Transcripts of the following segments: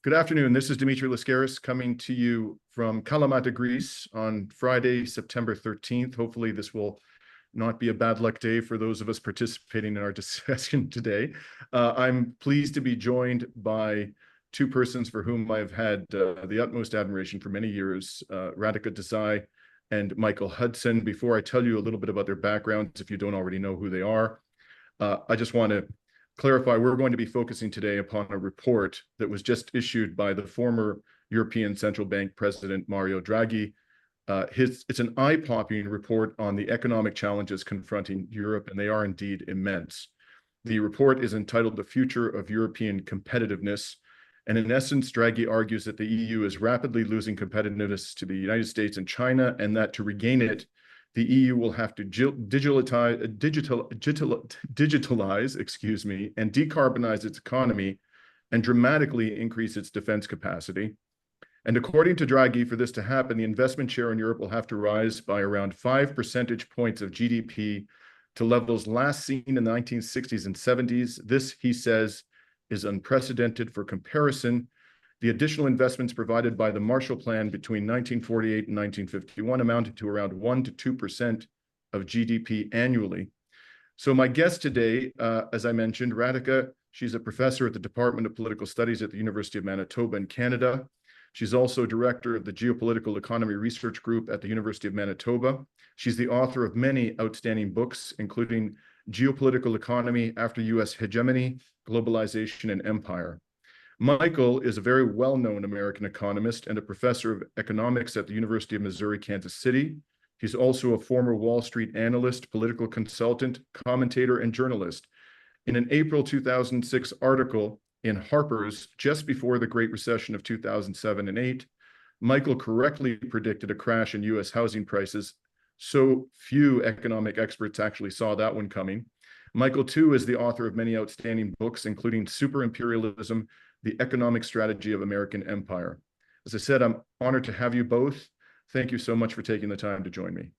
Good afternoon. This is Dimitri Lascaris coming to you from Kalamata, Greece on Friday, September 13th. Hopefully this will not be a bad luck day for those of us participating in our discussion today. I'm pleased to be joined by two persons for whom I've had the utmost admiration for many years, Radhika Desai and Michael Hudson. Before I tell you a little bit about their backgrounds, if you don't already know who they are, I just want to clarify, we're going to be focusing today upon a report that was just issued by the former European Central Bank President, Mario Draghi. It's an eye-popping report on the economic challenges confronting Europe, and they are indeed immense. The report is entitled The Future of European Competitiveness, and in essence, Draghi argues that the EU is rapidly losing competitiveness to the United States and China, and that to regain it, the EU will have to digitalize, and decarbonize its economy and dramatically increase its defense capacity. And according to Draghi, for this to happen, the investment share in Europe will have to rise by around 5 percentage points of GDP to levels last seen in the 1960s and 70s. This, he says, is unprecedented. For comparison, the additional investments provided by the Marshall Plan between 1948 and 1951 amounted to around 1 to 2% of GDP annually. So my guest today, as I mentioned, Radhika, she's a professor at the Department of Political Studies at the University of Manitoba in Canada. She's also director of the Geopolitical Economy Research Group at the University of Manitoba. She's the author of many outstanding books, including Geopolitical Economy After U.S. Hegemony, Globalization, and Empire. Michael is a very well-known American economist and a professor of economics at the University of Missouri, Kansas City. He's also a former Wall Street analyst, political consultant, commentator, and journalist. In an April 2006 article in Harper's, just before the Great Recession of 2007 and 8, Michael correctly predicted a crash in U.S. housing prices. So few economic experts actually saw that one coming. Michael, too, is the author of many outstanding books, including Super Imperialism, The Economic Strategy of American Empire. As I said, I'm honored to have you both. Thank you so much for taking the time to join me.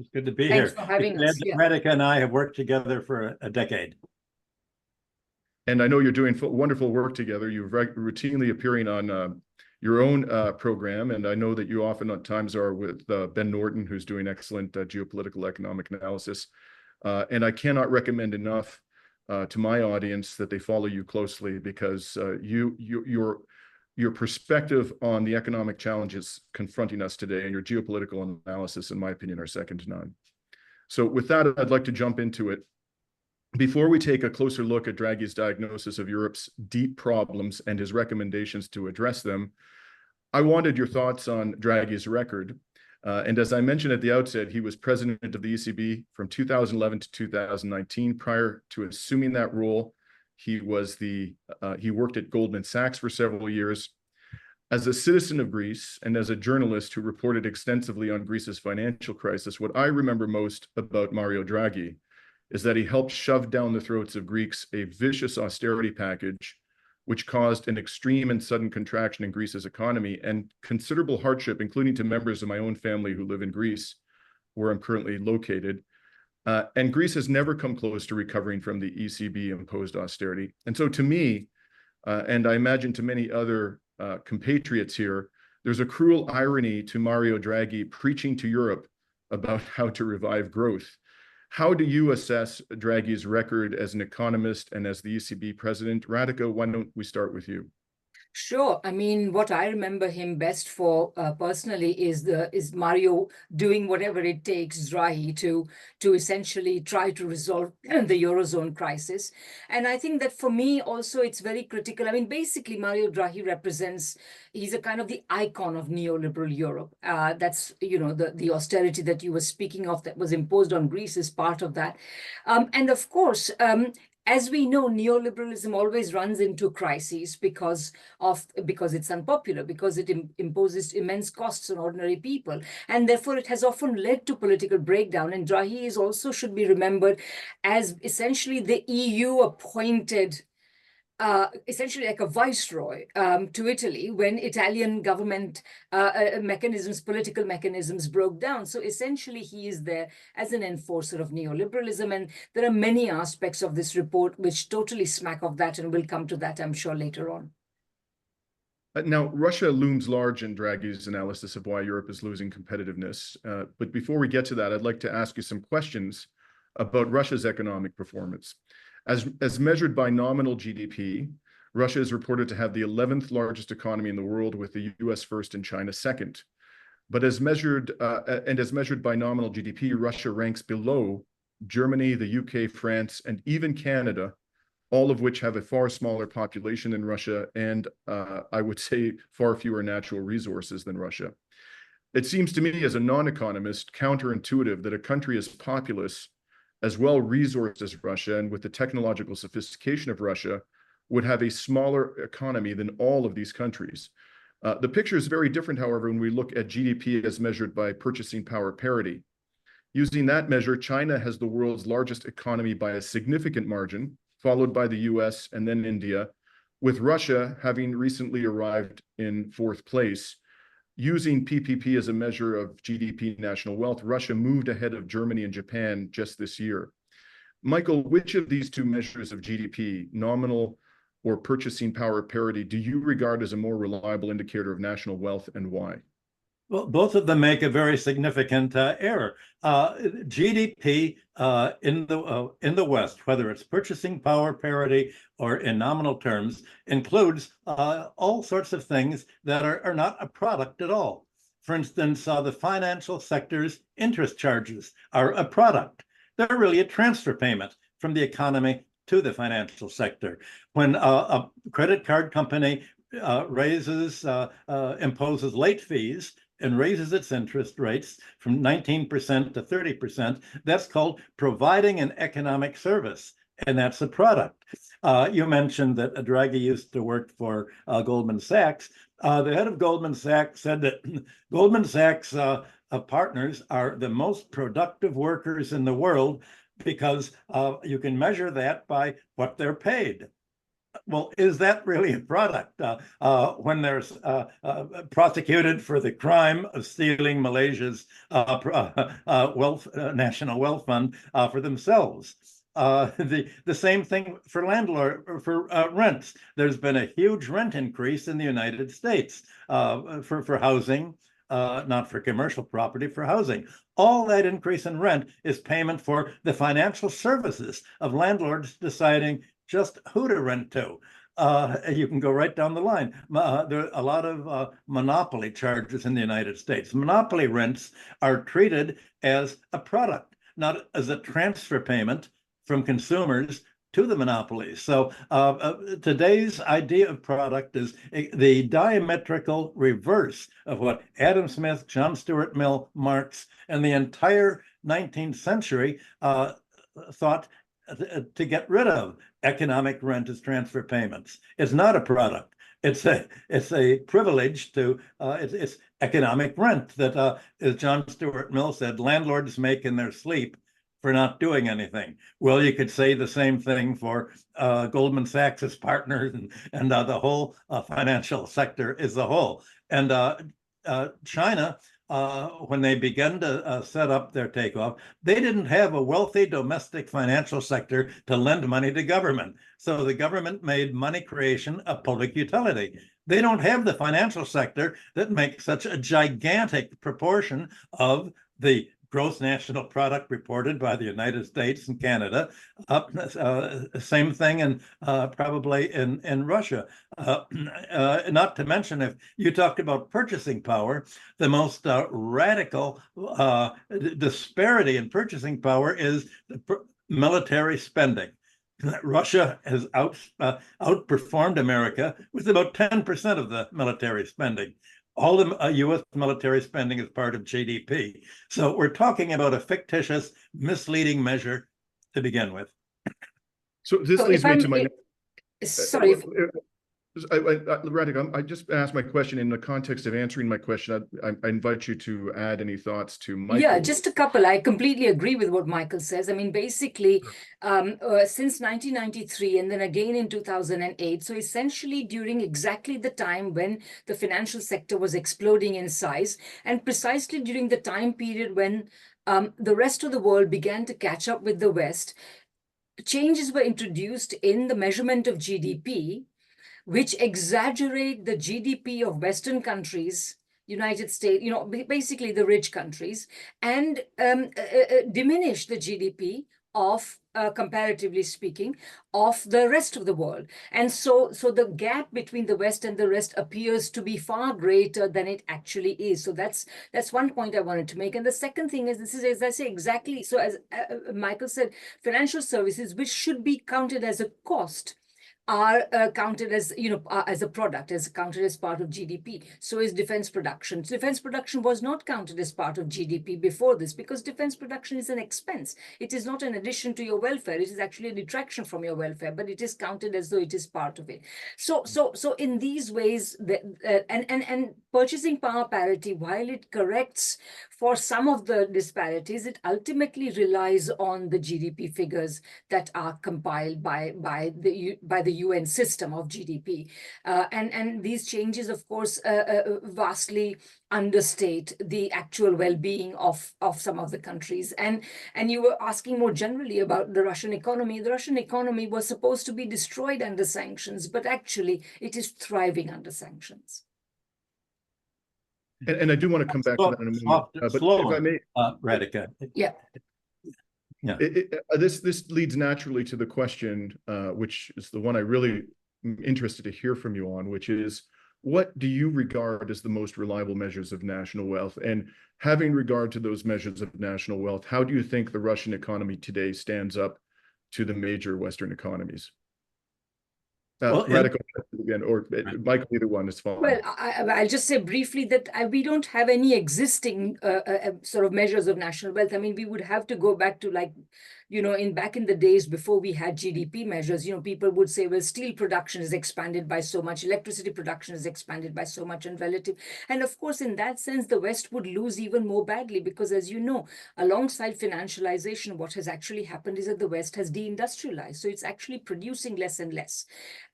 It's good to be Thanks here. for having us. Yeah. Radhika and I have worked together for a decade. And I know you're doing wonderful work together. You're routinely appearing on your own program, and I know that you often at times are with Ben Norton, who's doing excellent geopolitical economic analysis. And I cannot recommend enough to my audience that they follow you closely, because your perspective on the economic challenges confronting us today and your geopolitical analysis, in my opinion, are second to none. So with that, I'd like to jump into it. Before we take a closer look at Draghi's diagnosis of Europe's deep problems and his recommendations to address them, I wanted your thoughts on Draghi's record. And as I mentioned at the outset, he was president of the ECB from 2011 to 2019. Prior to assuming that role, he worked at Goldman Sachs for several years. As a citizen of Greece and as a journalist who reported extensively on Greece's financial crisis, what I remember most about Mario Draghi is that he helped shove down the throats of Greeks a vicious austerity package, which caused an extreme and sudden contraction in Greece's economy and considerable hardship, including to members of my own family who live in Greece, where I'm currently located. And Greece has never come close to recovering from the ECB-imposed austerity. And so to me, and I imagine to many other compatriots here, there's a cruel irony to Mario Draghi preaching to Europe about how to revive growth. How do you assess Draghi's record as an economist and as the ECB president? Radhika, why don't we start with you? Sure. I mean, what I remember him best for personally is Mario doing whatever it takes, Draghi, to essentially try to resolve the Eurozone crisis. And I think that for me also it's very critical. I mean, basically Mario Draghi he's a kind of the icon of neoliberal Europe. That's, you know, the austerity that you were speaking of that was imposed on Greece is part of that. And of course, as we know, neoliberalism always runs into crises because it's unpopular, because it imposes immense costs on ordinary people. And therefore, it has often led to political breakdown. And Draghi also should be remembered as essentially the EU appointed essentially like a viceroy to Italy when Italian government political mechanisms broke down. So essentially he is there as an enforcer of neoliberalism. And there are many aspects of this report which totally smack of that, and we'll come to that, I'm sure, later on. Now, Russia looms large in Draghi's analysis of why Europe is losing competitiveness. But before we get to that, I'd like to ask you some questions about Russia's economic performance. As measured by nominal GDP, Russia is reported to have the 11th largest economy in the world, with the US first and China second. But as measured by nominal GDP, Russia ranks below Germany, the UK, France, and even Canada, all of which have a far smaller population than Russia and I would say far fewer natural resources than Russia. It seems to me, as a non-economist, counterintuitive that a country as populous, as well resourced as Russia, and with the technological sophistication of Russia, would have a smaller economy than all of these countries. The picture is very different, however, when we look at GDP as measured by purchasing power parity. Using that measure, China has the world's largest economy by a significant margin, followed by the US and then India, with Russia having recently arrived in fourth place. Using PPP as a measure of GDP national wealth, Russia moved ahead of Germany and Japan just this year. Michael, which of these two measures of GDP, nominal or purchasing power parity, do you regard as a more reliable indicator of national wealth, and why? Well, both of them make a very significant error. GDP in the West, whether it's purchasing power parity or in nominal terms, includes all sorts of things that are not a product at all. For instance, the financial sector's interest charges are a product. They're really a transfer payment from the economy to the financial sector. When a credit card company imposes late fees and raises its interest rates from 19% to 30%, that's called providing an economic service, and that's a product. You mentioned that Draghi used to work for Goldman Sachs. The head of Goldman Sachs said that Goldman Sachs partners are the most productive workers in the world because you can measure that by what they're paid. Well, is that really a product when they're prosecuted for the crime of stealing Malaysia's national wealth fund for themselves? The same thing for rents. There's been a huge rent increase in the United States for housing, not for commercial property, for housing. All that increase in rent is payment for the financial services of landlords deciding just who to rent to. You can go right down the line. There are a lot of monopoly charges in the United States. Monopoly rents are treated as a product, not as a transfer payment from consumers to the monopolies. So today's idea of product is the diametrical reverse of what Adam Smith, John Stuart Mill, Marx, and the entire 19th century thought to get rid of. Economic rent as transfer payments. It's not a product. It's a privilege to it's economic rent that, as John Stuart Mill said, landlords make in their sleep for not doing anything. Well, you could say the same thing for Goldman Sachs' partners and the whole financial sector as a whole. And China, when they began to set up their takeoff, they didn't have a wealthy domestic financial sector to lend money to government. So the government made money creation a public utility. They don't have the financial sector that makes such a gigantic proportion of the gross national product reported by the United States and Canada. Same thing in probably in Russia. Not to mention, if you talked about purchasing power, the most radical disparity in purchasing power is the military spending. Russia has outperformed America with about 10% of the military spending. All the U.S. military spending is part of GDP. So we're talking about a fictitious, misleading measure to begin with. So this leads me to my... Sorry. Radhika, I just asked my question in the context of answering my question. I invite you to add any thoughts to Michael. Yeah, just a couple. I completely agree with what Michael says. I mean, basically, since 1993 and then again in 2008, so essentially during exactly the time when the financial sector was exploding in size, and precisely during the time period when the rest of the world began to catch up with the West, changes were introduced in the measurement of GDP, which exaggerate the GDP of Western countries, United States, basically the rich countries, and diminish the GDP of, comparatively speaking, of the rest of the world. And so the gap between the West and the rest appears to be far greater than it actually is. So that's one point I wanted to make. And the second thing is, this is, as I say, exactly, so as Michael said, financial services, which should be counted as a cost, are counted as, as a product, as counted as part of GDP. So is defense production. Defense production was not counted as part of GDP before this, because defense production is an expense. It is not an addition to your welfare. It is actually a detraction from your welfare, but it is counted as though it is part of it. So in these ways, and purchasing power parity, while it corrects for some of the disparities, it ultimately relies on the GDP figures that are compiled by the UN system of GDP. And these changes, of course, vastly understate the actual well-being of some of the countries. And you were asking more generally about the Russian economy. The Russian economy was supposed to be destroyed under sanctions, but actually it is thriving under sanctions. And I do want to come back to that in a moment. But if I may, Radhika. Yeah. Yeah. This leads naturally to the question, which is the one I really am interested to hear from you on, which is, what do you regard as the most reliable measures of national wealth? And having regard to those measures of national wealth, how do you think the Russian economy today stands up to the major Western economies? Radhika again, or Michael, either one is fine. Well, I'll just say briefly that we don't have any existing sort of measures of national wealth. I mean, we would have to go back to, like, back in the days before we had GDP measures, people would say, well, steel production is expanded by so much, electricity production is expanded by so much, and relative. And of course, in that sense, the West would lose even more badly, because, as you know, alongside financialization, what has actually happened is that the West has deindustrialized. So it's actually producing less and less.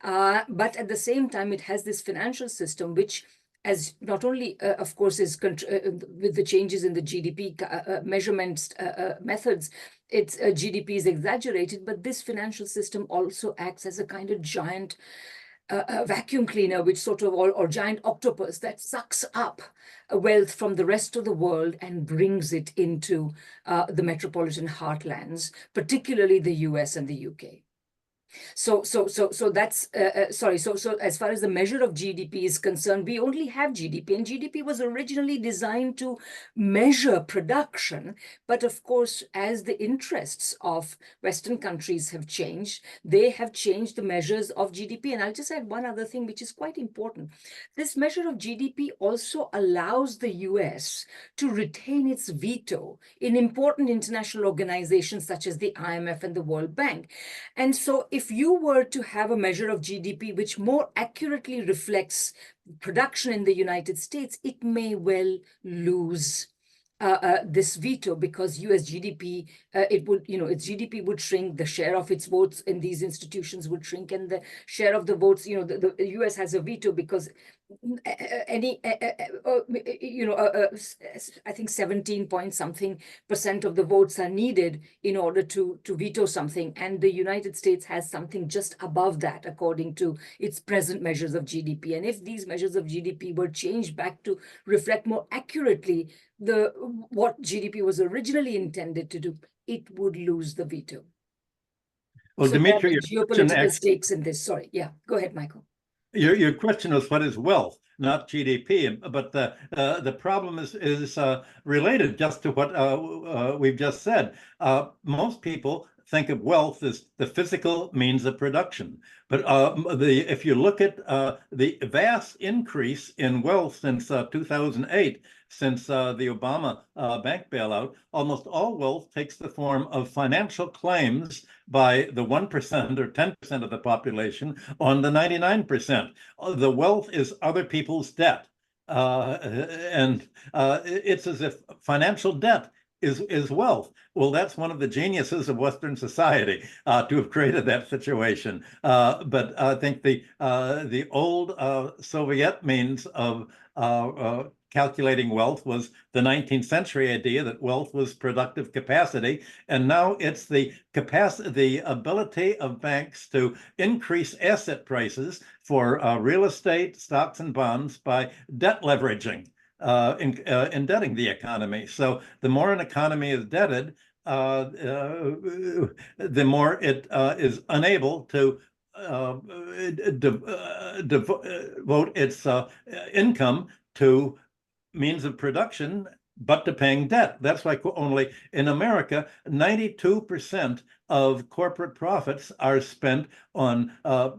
But at the same time, it has this financial system, which, as not only, of course, is with the changes in the GDP measurements methods, its GDP is exaggerated, but this financial system also acts as a kind of giant vacuum cleaner, which sort of, or giant octopus that sucks up wealth from the rest of the world and brings it into the metropolitan heartlands, particularly the US and the UK. So that's sorry. So as far as the measure of GDP is concerned, we only have GDP, and GDP was originally designed to measure production. But of course, as the interests of Western countries have changed, they have changed the measures of GDP. And I'll just add one other thing, which is quite important. This measure of GDP also allows the US to retain its veto in important international organizations such as the IMF and the World Bank. And so if you were to have a measure of GDP which more accurately reflects production in the United States, it may well lose this veto, because US GDP, its GDP would shrink, the share of its votes in these institutions would shrink, and the share of the votes, the US has a veto because I think 17 point something% of the votes are needed in order to veto something. And the United States has something just above that, according to its present measures of GDP. And if these measures of GDP were changed back to reflect more accurately what GDP was originally intended to do, it would lose the veto. Well, so Dimitri, geopolitical stakes in this. Sorry. Yeah, go ahead, Michael. Your question was, what is wealth, not GDP? But the problem is related just to what we've just said. Most people think of wealth as the physical means of production. But if you look at the vast increase in wealth since 2008, since the Obama bank bailout, almost all wealth takes the form of financial claims by the 1% or 10% of the population on the 99%. The wealth is other people's debt. And it's as if financial debt is wealth. Well, that's one of the geniuses of Western society to have created that situation. But I think the old Soviet means of calculating wealth was the 19th century idea that wealth was productive capacity, and now it's the capacity, the ability of banks to increase asset prices for real estate, stocks, and bonds by debt leveraging, indebting the economy. So the more an economy is debted, the more it is unable to devote its income to means of production, but to paying debt. That's why only in America, 92% of corporate profits are spent on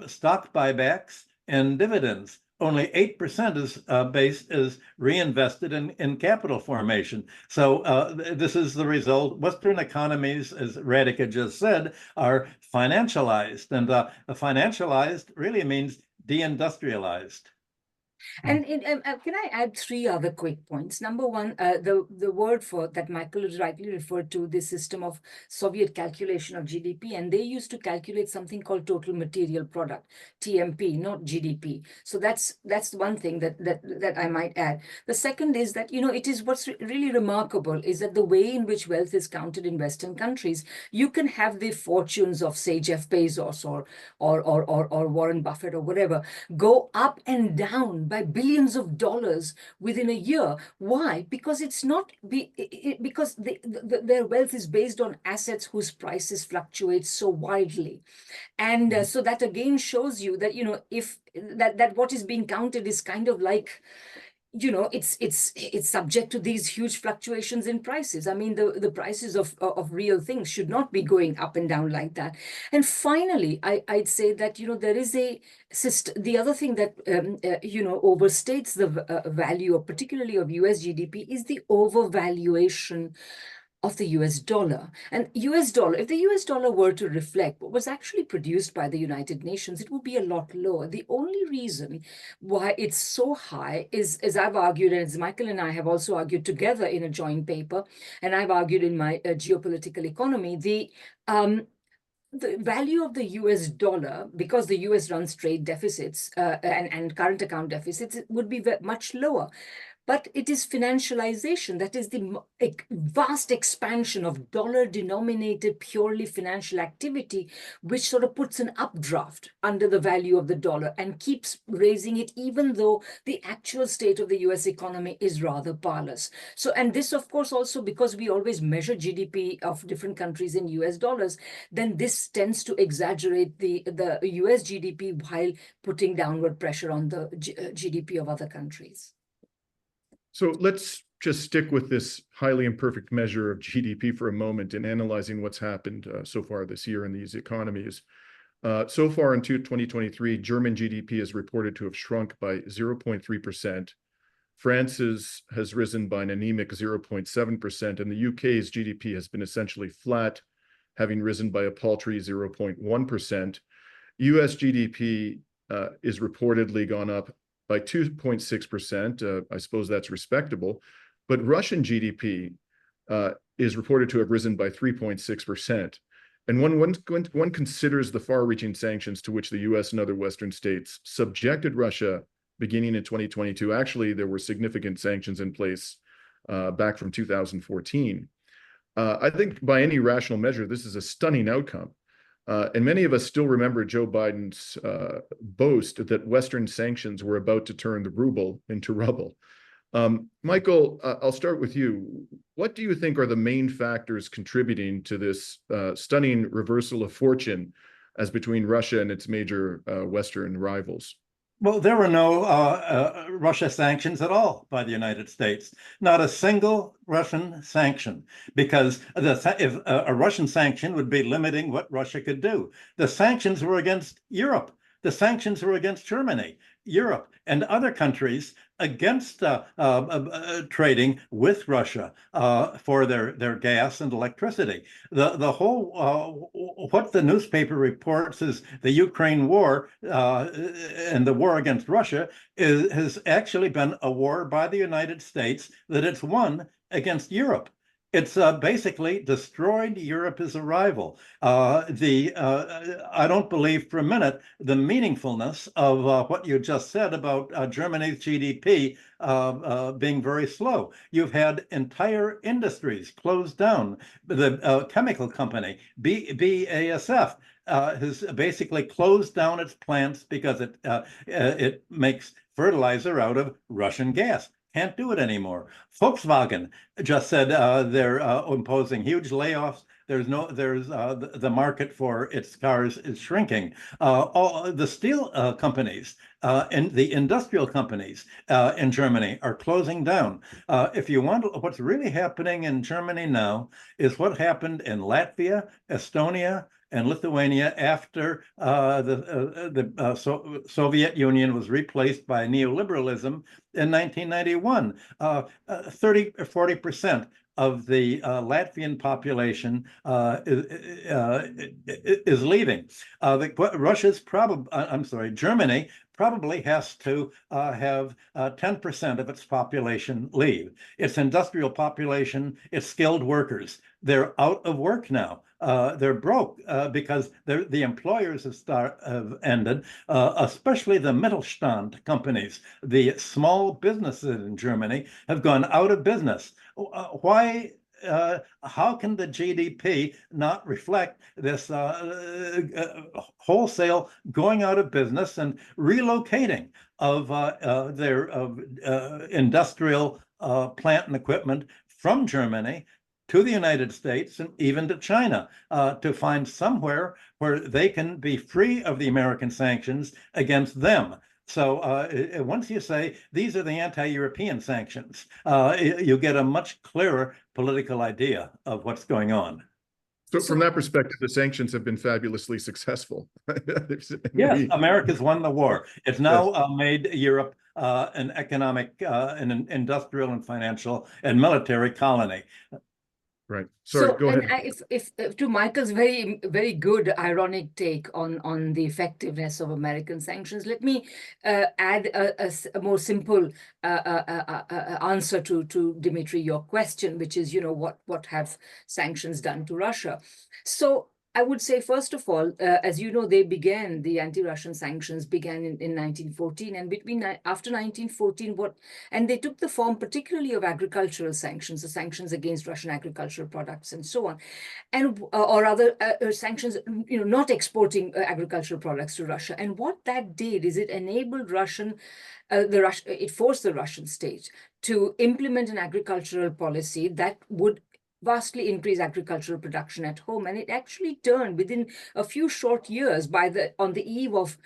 stock buybacks and dividends. Only 8% is reinvested in capital formation. So this is the result. Western economies, as Radhika just said, are financialized, and financialized really means deindustrialized. And can I add three other quick points? Number one, the word for that Michael rightly referred to, the system of Soviet calculation of GDP, and they used to calculate something called total material product, TMP, not GDP. So that's one thing that I might add. The second is that, it is what's really remarkable is that the way in which wealth is counted in Western countries, you can have the fortunes of, say, Jeff Bezos or Warren Buffett or whatever go up and down by billions of dollars within a year. Why? Because it's not because their wealth is based on assets whose prices fluctuate so wildly. And so that again shows you that, if that what is being counted is kind of like, it's subject to these huge fluctuations in prices. I mean, the prices of real things should not be going up and down like that. And finally, I'd say that, there is a system. The other thing that, overstates the value of, particularly of US GDP, is the overvaluation of the US dollar. And US dollar, if the US dollar were to reflect what was actually produced by the United Nations, it would be a lot lower. The only reason why it's so high is, as I've argued, and as Michael and I have also argued together in a joint paper, and I've argued in my geopolitical economy, the value of the US dollar, because the US runs trade deficits and current account deficits, it would be much lower. But it is financialization, that is the vast expansion of dollar-denominated purely financial activity, which sort of puts an updraft under the value of the dollar and keeps raising it, even though the actual state of the US economy is rather parlous. So, and this, of course, also because we always measure GDP of different countries in US dollars, then this tends to exaggerate the US GDP while putting downward pressure on the GDP of other countries. So let's just stick with this highly imperfect measure of GDP for a moment in analyzing what's happened so far this year in these economies. So far in 2023, German GDP is reported to have shrunk by 0.3%. France's has risen by an anemic 0.7%, and the UK's GDP has been essentially flat, having risen by a paltry 0.1%. US GDP is reportedly gone up by 2.6%. I suppose that's respectable. But Russian GDP is reported to have risen by 3.6%. And when one considers the far-reaching sanctions to which the US and other Western states subjected Russia beginning in 2022, actually, there were significant sanctions in place back from 2014. I think by any rational measure, this is a stunning outcome. And many of us still remember Joe Biden's boast that Western sanctions were about to turn the ruble into rubble. Michael, I'll start with you. What do you think are the main factors contributing to this stunning reversal of fortune as between Russia and its major Western rivals? Well, there were no Russia sanctions at all by the United States. Not a single Russian sanction, because if a Russian sanction would be limiting what Russia could do. The sanctions were against Europe. The sanctions were against Germany, Europe, and other countries against trading with Russia for their gas and electricity. The whole what the newspaper reports is the Ukraine war and the war against Russia has actually been a war by the United States that it's won against Europe. It's basically destroyed Europe as a rival. I don't believe for a minute the meaningfulness of what you just said about Germany's GDP being very slow. You've had entire industries closed down. The chemical company, BASF, has basically closed down its plants because it makes fertilizer out of Russian gas. Can't do it anymore. Volkswagen just said they're imposing huge layoffs. The market for its cars is shrinking. All the steel companies and the industrial companies in Germany are closing down. If you want, what's really happening in Germany now is what happened in Latvia, Estonia, and Lithuania after the Soviet Union was replaced by neoliberalism in 1991. 30 or 40% of the Latvian population is leaving. Germany probably has to have 10% of its population leave. Its industrial population, its skilled workers, they're out of work now. They're broke because the employers have ended, especially the Mittelstand companies. The small businesses in Germany have gone out of business. Why? How can the GDP not reflect this wholesale going out of business and relocating of their industrial plant and equipment from Germany to the United States and even to China to find somewhere where they can be free of the American sanctions against them? So once you say these are the anti-European sanctions, you get a much clearer political idea of what's going on. So from that perspective, the sanctions have been fabulously successful. Yes, America's won the war. It's now made Europe an economic, an industrial and financial and military colony. Right. Sorry, go ahead. If to Michael's very good ironic take on the effectiveness of American sanctions, let me add a more simple answer to Dimitri, your question, which is, what have sanctions done to Russia? So I would say, first of all, as you know, the anti-Russian sanctions began in 1914, and after 1914, and they took the form particularly of agricultural sanctions, the sanctions against Russian agricultural products and so on, and or other sanctions, not exporting agricultural products to Russia. And what that did is it enabled it forced the Russian state to implement an agricultural policy that would vastly increase agricultural production at home. And it actually turned within a few short years. On the eve of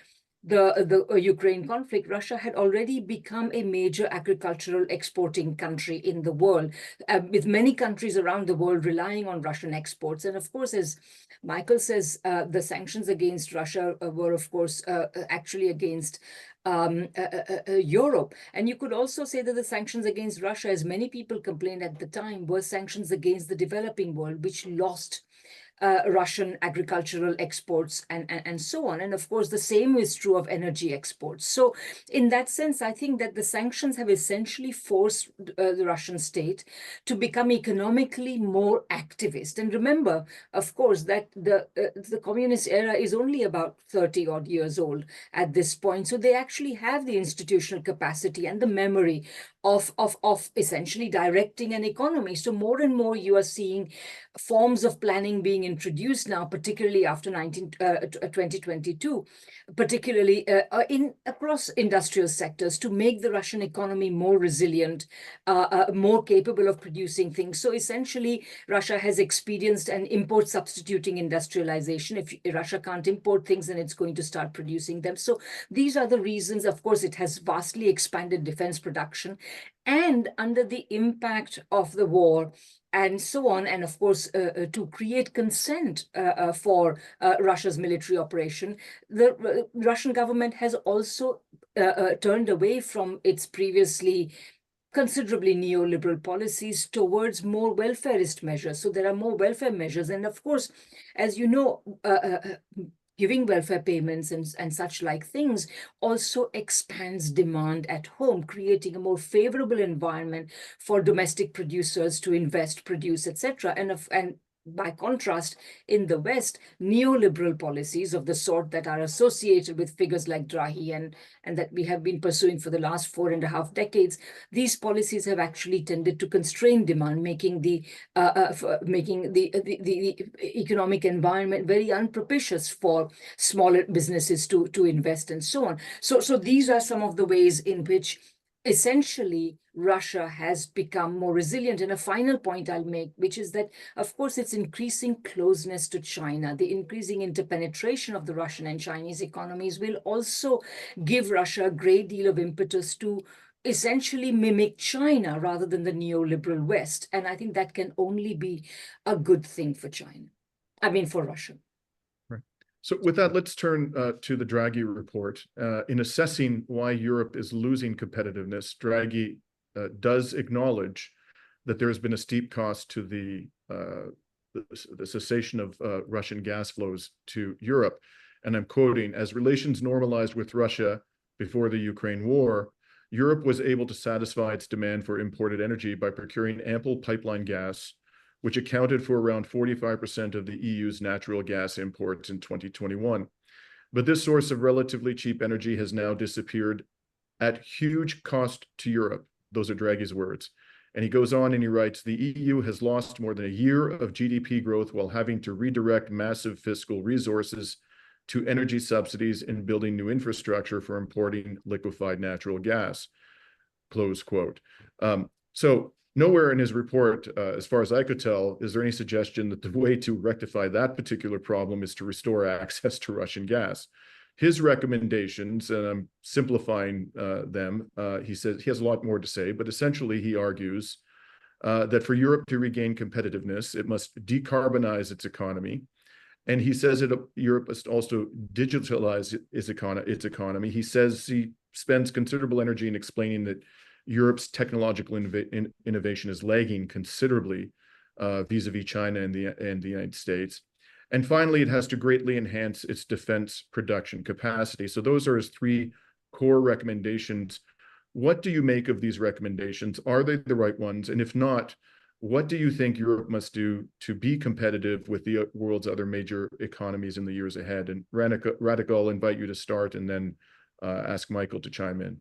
the Ukraine conflict, Russia had already become a major agricultural exporting country in the world, with many countries around the world relying on Russian exports. And of course, as Michael says, the sanctions against Russia were, of course, actually against Europe. And you could also say that the sanctions against Russia, as many people complained at the time, were sanctions against the developing world, which lost Russian agricultural exports and so on. And of course, the same is true of energy exports. So in that sense, I think that the sanctions have essentially forced the Russian state to become economically more activist. And remember, of course, that the communist era is only about 30 odd years old at this point. So they actually have the institutional capacity and the memory of essentially directing an economy. So more and more you are seeing forms of planning being introduced now, particularly after 2022, particularly across industrial sectors, to make the Russian economy more resilient, more capable of producing things. So essentially, Russia has experienced an import substituting industrialization. If Russia can't import things, then it's going to start producing them. So these are the reasons. Of course, it has vastly expanded defense production. And under the impact of the war, and so on, and of course, to create consent for Russia's military operation, the Russian government has also turned away from its previously considerably neoliberal policies towards more welfarist measures. So there are more welfare measures. And of course, as you know, giving welfare payments and such like things also expands demand at home, creating a more favorable environment for domestic producers to invest, produce, etc. And by contrast, in the West, neoliberal policies of the sort that are associated with figures like Draghi and that we have been pursuing for the last 4.5 decades, these policies have actually tended to constrain demand, making the economic environment very unpropitious for smaller businesses to invest and so on. So these are some of the ways in which essentially Russia has become more resilient. And a final point I'll make, which is that, of course, its increasing closeness to China, the increasing interpenetration of the Russian and Chinese economies will also give Russia a great deal of impetus to essentially mimic China rather than the neoliberal West. And I think that can only be a good thing for China. I mean, for Russia. So with that, let's turn to the Draghi report. In assessing why Europe is losing competitiveness, Draghi does acknowledge that there has been a steep cost to the cessation of Russian gas flows to Europe. And I'm quoting, as relations normalized with Russia before the Ukraine war, Europe was able to satisfy its demand for imported energy by procuring ample pipeline gas, which accounted for around 45% of the EU's natural gas imports in 2021. But this source of relatively cheap energy has now disappeared at huge cost to Europe. Those are Draghi's words. And he goes on and he writes, the EU has lost more than a year of GDP growth while having to redirect massive fiscal resources to energy subsidies and building new infrastructure for importing liquefied natural gas, close quote. So nowhere in his report, as far as I could tell, is there any suggestion that the way to rectify that particular problem is to restore access to Russian gas. His recommendations, and I'm simplifying them, he says he has a lot more to say, but essentially he argues that for Europe to regain competitiveness, it must decarbonize its economy. And he says that Europe must also digitalize its economy. He says he spends considerable energy in explaining that Europe's technological innovation is lagging considerably vis-a-vis China and the United States. And finally, it has to greatly enhance its defense production capacity. So those are his three core recommendations. What do you make of these recommendations? Are they the right ones? And if not, what do you think Europe must do to be competitive with the world's other major economies in the years ahead? And Radhika, I'll invite you to start and then ask Michael to chime in.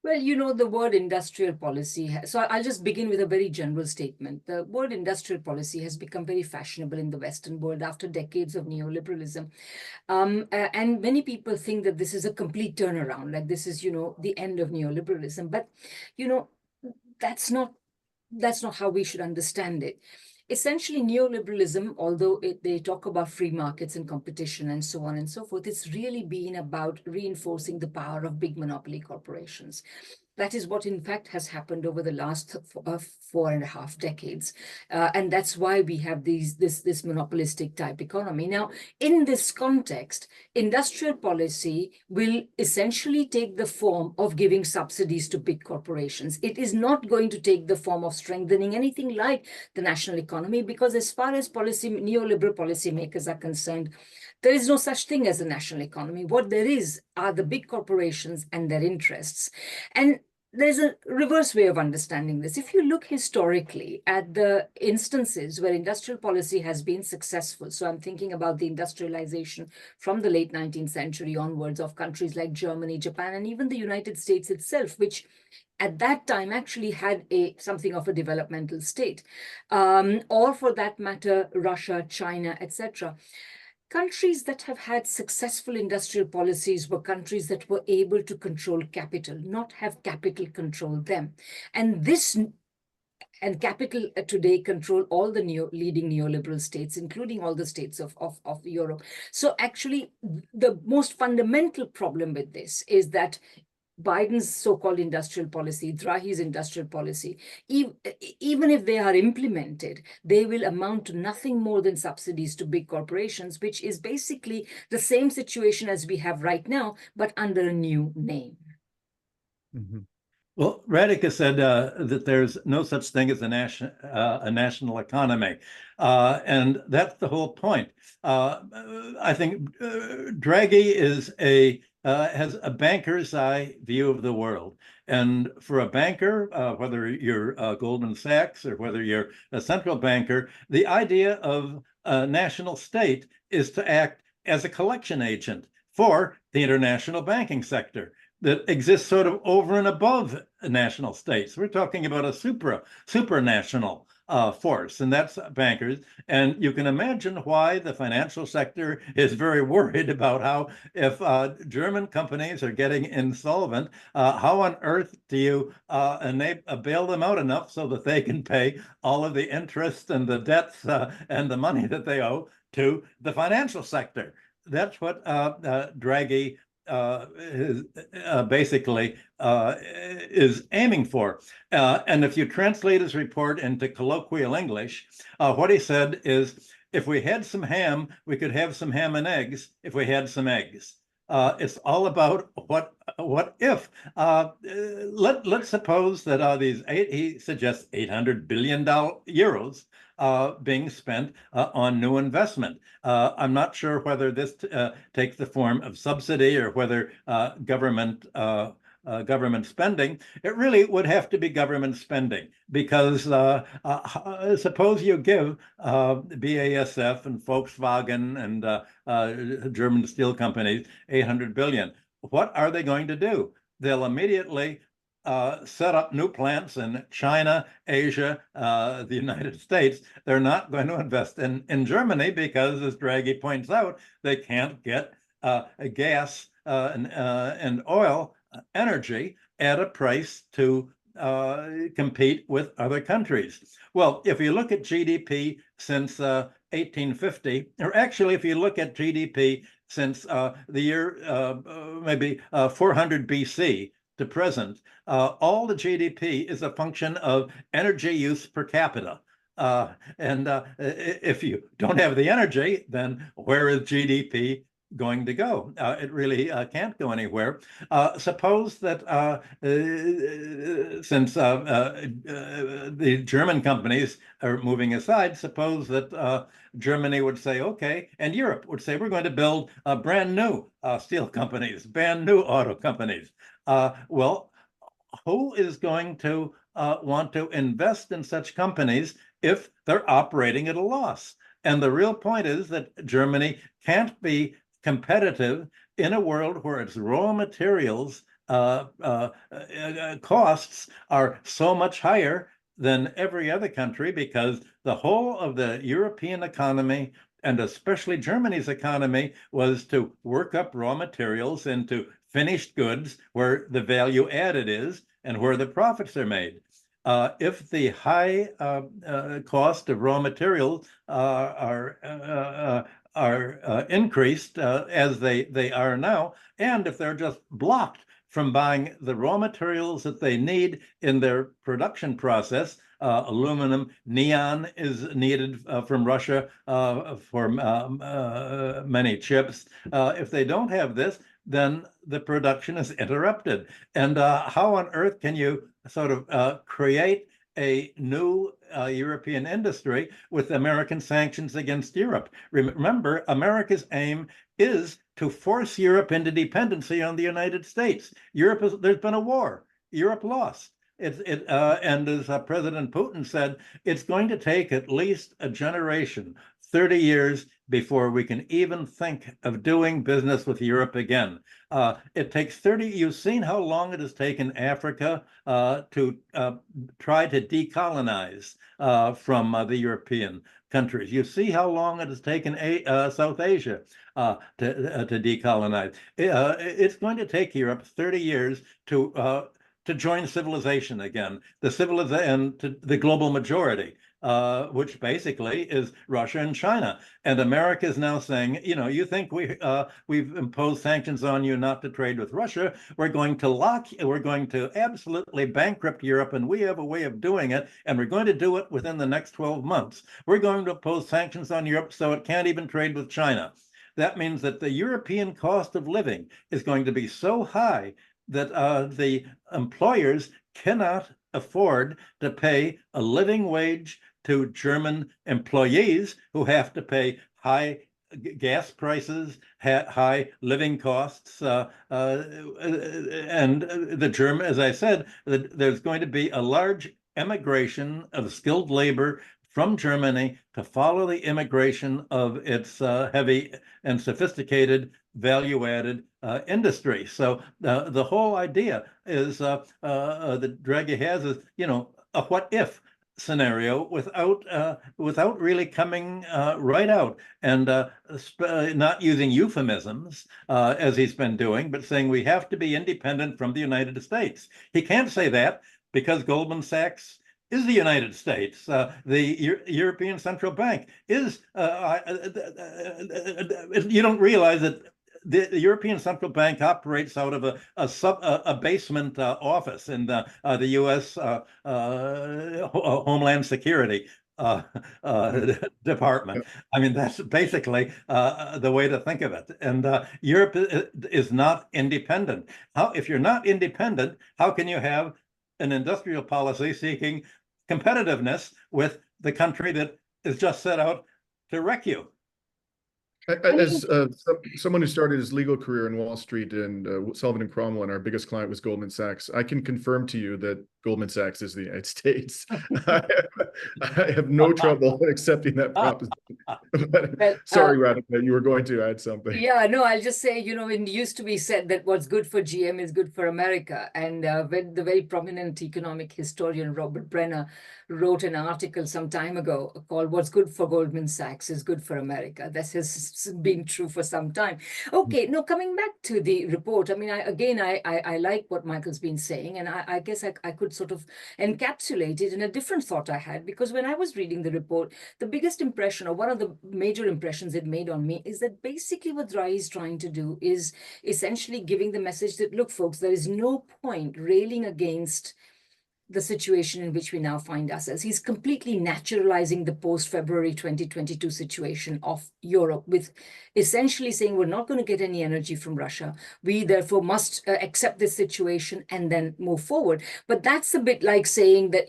Well, you know, the word industrial policy, so I'll just begin with a very general statement. The word industrial policy has become very fashionable in the Western world after decades of neoliberalism. And many people think that this is a complete turnaround, like this is, you know, the end of neoliberalism. But, you know, that's not how we should understand it. Essentially, neoliberalism, although they talk about free markets and competition and so on and so forth, it's really been about reinforcing the power of big monopoly corporations. That is what, in fact, has happened over the last 4.5 decades. And that's why we have this monopolistic type economy. Now, in this context, industrial policy will essentially take the form of giving subsidies to big corporations. It is not going to take the form of strengthening anything like the national economy, because as far as neoliberal policymakers are concerned, there is no such thing as a national economy. What there is are the big corporations and their interests. And there's a reverse way of understanding this. If you look historically at the instances where industrial policy has been successful, so I'm thinking about the industrialization from the late 19th century onwards of countries like Germany, Japan, and even the United States itself, which at that time actually had something of a developmental state, or for that matter, Russia, China, etc. Countries that have had successful industrial policies were countries that were able to control capital, not have capital control them. And capital today control all the leading neoliberal states, including all the states of Europe. So actually, the most fundamental problem with this is that Biden's so-called industrial policy, Draghi's industrial policy, even if they are implemented, they will amount to nothing more than subsidies to big corporations, which is basically the same situation as we have right now, but under a new name. Mm-hmm. Well, Radhika said that there's no such thing as a national economy, and that's the whole point. I think Draghi has a banker's eye view of the world, and for a banker, whether you're Goldman Sachs or whether you're a central banker, the idea of a national state is to act as a collection agent for the international banking sector that exists sort of over and above national states. We're talking about a supranational force, and that's bankers. And you can imagine why the financial sector is very worried about how, if German companies are getting insolvent, how on earth do you bail them out enough so that they can pay all of the interest and the debts and the money that they owe to the financial sector? That's what Draghi basically is aiming for. And if you translate his report into colloquial English, what he said is, if we had some ham, we could have some ham and eggs if we had some eggs. It's all about what if. Let's suppose that he suggests €800 billion being spent on new investment. I'm not sure whether this takes the form of subsidy or whether government spending. It really would have to be government spending, because suppose you give BASF and Volkswagen and German steel companies 800 billion. What are they going to do? They'll immediately set up new plants in China, Asia, the United States. They're not going to invest in Germany because, as Draghi points out, they can't get gas and oil energy at a price to compete with other countries. Well, if you look at GDP since 1850, or actually, if you look at GDP since the year maybe 400 BC to present, all the GDP is a function of energy use per capita. And if you don't have the energy, then where is GDP going to go? It really can't go anywhere. Suppose that since the German companies are moving aside, suppose that Germany would say, okay, and Europe would say, we're going to build brand new steel companies, brand new auto companies. Well, who is going to want to invest in such companies if they're operating at a loss? And the real point is that Germany can't be competitive in a world where its raw materials costs are so much higher than every other country, because the whole of the European economy, and especially Germany's economy, was to work up raw materials into finished goods where the value added is and where the profits are made. If the high cost of raw materials are increased as they are now, and if they're just blocked from buying the raw materials that they need in their production process, aluminum, neon is needed from Russia for many chips. If they don't have this, then the production is interrupted. And how on earth can you sort of create a new European industry with American sanctions against Europe? Remember, America's aim is to force Europe into dependency on the United States. There's been a war. Europe lost. And as President Putin said, it's going to take at least a generation, 30 years, before we can even think of doing business with Europe again. It takes 30. You've seen how long it has taken Africa to try to decolonize from the European countries. You see how long it has taken South Asia to decolonize. It's going to take Europe 30 years to join civilization again, and to the global majority, which basically is Russia and China. And America is now saying, you think we've imposed sanctions on you not to trade with Russia? We're going to absolutely bankrupt Europe, and we have a way of doing it, and we're going to do it within the next 12 months. We're going to impose sanctions on Europe so it can't even trade with China. That means that the European cost of living is going to be so high that the employers cannot afford to pay a living wage to German employees who have to pay high gas prices, high living costs, and the German, as I said, there's going to be a large emigration of skilled labor from Germany to follow the immigration of its heavy and sophisticated value-added industry. So the whole idea is that Draghi has is, a what-if scenario without really coming right out and not using euphemisms as he's been doing, but saying we have to be independent from the United States. He can't say that because Goldman Sachs is the United States. The European Central Bank is, you don't realize that the European Central Bank operates out of a basement office in the U.S. Homeland Security Department. I mean, that's basically the way to think of it. And Europe is not independent. If you're not independent, how can you have an industrial policy seeking competitiveness with the country that is just set out to wreck you? As someone who started his legal career in Wall Street and Sullivan and Cromwell, and our biggest client was Goldman Sachs, I can confirm to you that Goldman Sachs is the United States. I have no trouble accepting that proposition. Sorry, Radhika, you were going to add something. Yeah, no, I'll just say, it used to be said that what's good for GM is good for America. And when the very prominent economic historian Robert Brenner wrote an article some time ago called "What's Good for Goldman Sachs is Good for America." This has been true for some time. Okay, now coming back to the report, I mean, I like what Michael's been saying, and I guess I could sort of encapsulate it in a different thought I had, because when I was reading the report, the biggest impression, or one of the major impressions it made on me, is that basically what Draghi is trying to do is essentially giving the message that, look, folks, there is no point railing against the situation in which we now find ourselves. He's completely naturalizing the post-February 2022 situation of Europe, with essentially saying we're not going to get any energy from Russia. We therefore must accept this situation and then move forward. But that's a bit like saying that,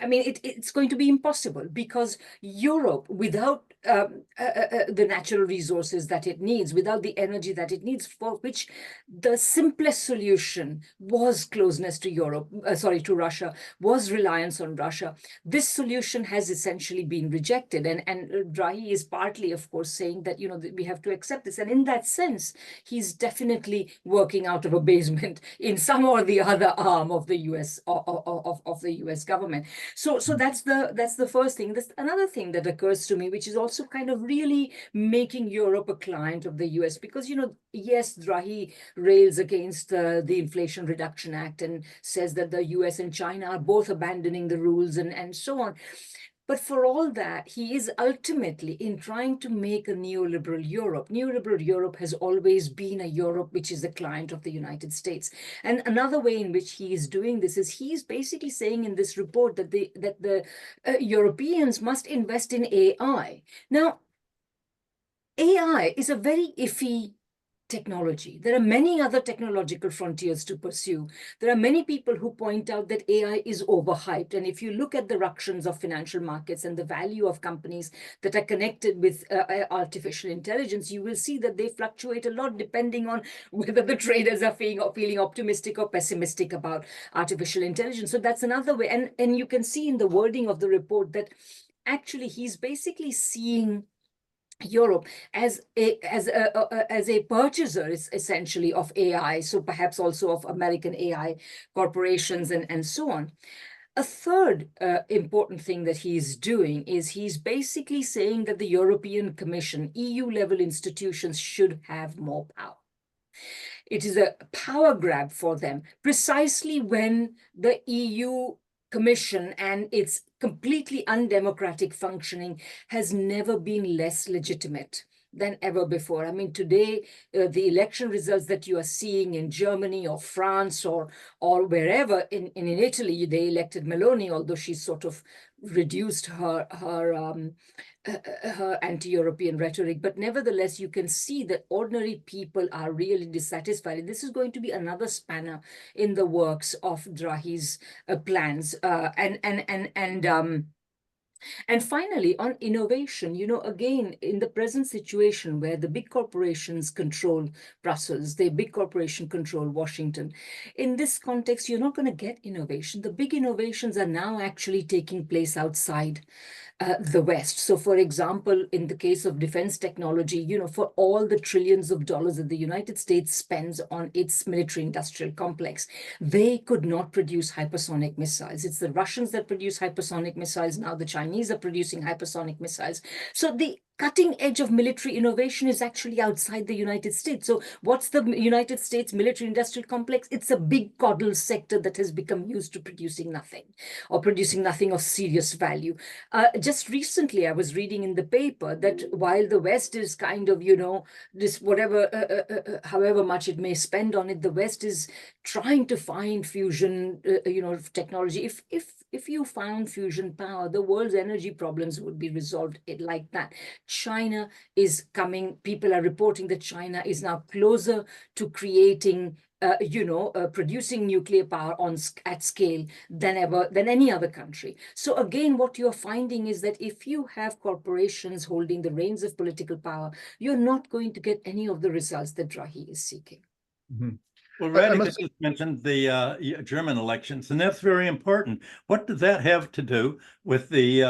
it's going to be impossible, because Europe, without the natural resources that it needs, without the energy that it needs, for which the simplest solution was closeness to to Russia, was reliance on Russia. This solution has essentially been rejected. And Draghi is partly, of course, saying that, that we have to accept this. And in that sense, he's definitely working out of a basement in some or the other arm of the US of the US government. So that's the first thing. There's another thing that occurs to me, which is also kind of really making Europe a client of the US, because, yes, Draghi rails against the Inflation Reduction Act and says that the US and China are both abandoning the rules and so on. But for all that, he is ultimately in trying to make a neoliberal Europe. Neoliberal Europe has always been a Europe which is a client of the United States. And another way in which he is doing this is he's basically saying in this report that the Europeans must invest in AI. Now, AI is a very iffy technology. There are many other technological frontiers to pursue. There are many people who point out that AI is overhyped. And if you look at the ructions of financial markets and the value of companies that are connected with artificial intelligence, you will see that they fluctuate a lot depending on whether the traders are feeling optimistic or pessimistic about artificial intelligence. So that's another way. And you can see in the wording of the report that actually he's basically seeing Europe as a purchaser, essentially, of AI, so perhaps also of American AI corporations and so on. A third important thing that he's doing is he's basically saying that the European Commission, EU-level institutions, should have more power. It is a power grab for them, precisely when the EU Commission and its completely undemocratic functioning has never been less legitimate than ever before. I mean, today, the election results that you are seeing in Germany or France or wherever, in Italy, they elected Meloni, although she's sort of reduced her anti-European rhetoric, but nevertheless, you can see that ordinary people are really dissatisfied. And this is going to be another spanner in the works of Draghi's plans. And finally, on innovation, again, in the present situation where the big corporations control Brussels, the big corporation control Washington, in this context, you're not going to get innovation. The big innovations are now actually taking place outside the West. So, for example, in the case of defense technology, for all the trillions of dollars that the United States spends on its military industrial complex, they could not produce hypersonic missiles. It's the Russians that produce hypersonic missiles. Now the Chinese are producing hypersonic missiles. So the cutting edge of military innovation is actually outside the United States. So what's the United States military industrial complex? It's a big coddle sector that has become used to producing nothing, or producing nothing of serious value. Just recently, I was reading in the paper that while the West is kind of, this whatever, however much it may spend on it, the West is trying to find fusion, technology. If you found fusion power, the world's energy problems would be resolved like that. China is coming. People are reporting that China is now closer to creating producing nuclear power at scale than any other country. So again, what you're finding is that if you have corporations holding the reins of political power, you're not going to get any of the results that Draghi is seeking. Mm-hmm. Well, Radhika just mentioned the German elections, and that's very important. What does that have to do with the